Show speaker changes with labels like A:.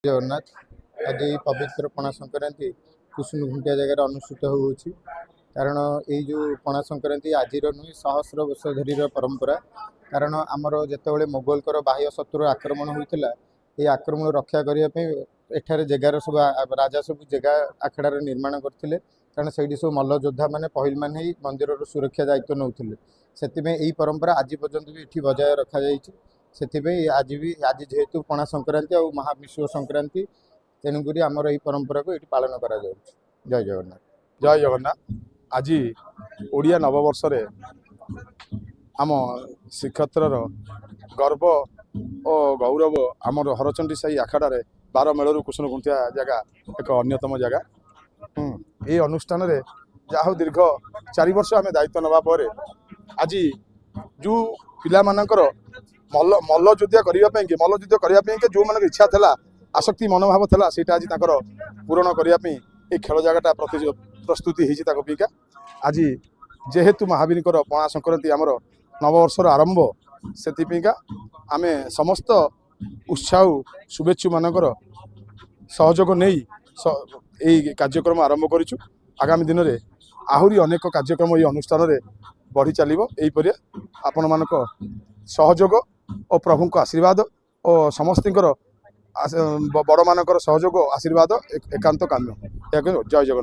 A: जगन्नाथ आज ये पवित्र पणा संक्रांति कुसुम घुंटिया जगह अनुष्ठित होउछि कारण ये जो पणा संक्रांति आज नुहे सहस्र वर्ष धरी परंपरा कारण आमर जितेबाला मोगलकर बाह्य शत्रु आक्रमण होता ये आक्रमण रक्षा करने एठार जगार सब राजा सब जगह आखड़ा निर्माण करते कारण से सब मल्ल योद्धा मैंने पहिल मैंने ही मंदिर सुरक्षा दायित्व नौते से परंपरा आज पर्यंत भी ये बजाय रखा से आज भी आज जेहेतु पणा संक्रांति और महाविश्व संक्रांति तेणुक आमर यही परंपरा को ये पालन करा जय जगन्नाथ।
B: जय जगन्नाथ। आज ओडिया नववर्ष आम श्रीक्षेत्र गर्व और गौरव आमर हरचंडी साई आखड़ा 12 मेलू कुसुम घुंटिया जगह एक अन्यतम जगह ये अनुष्ठान रे जाहो दीर्घ 4 वर्ष आम दायित्व नवा पर आज जो पिला मानकर मल्ल युद्ध करने जो मन इच्छा था आसक्ति मनोभाव था सीटा आज पूरण करने ये खेल जगटा प्रस्तुति होगा आज जेहेतु महावीर पणा संक्रांति आमर नववर्षर आरंभ से आम समस्त उत्साह शुभेच्छु मानकर सहयोग नहीं यही कार्यक्रम आरंभ करूँ। आगामी दिन में आहरी अनेक कार्यक्रम ये अनुष्ठान में बढ़ी चलो यहीपरि आपण मानक सहयोग और प्रभु आशीर्वाद और समस्त बड़ मानकर सहयोग आशीर्वाद एकांत काम्य। जय जगन्नाथ।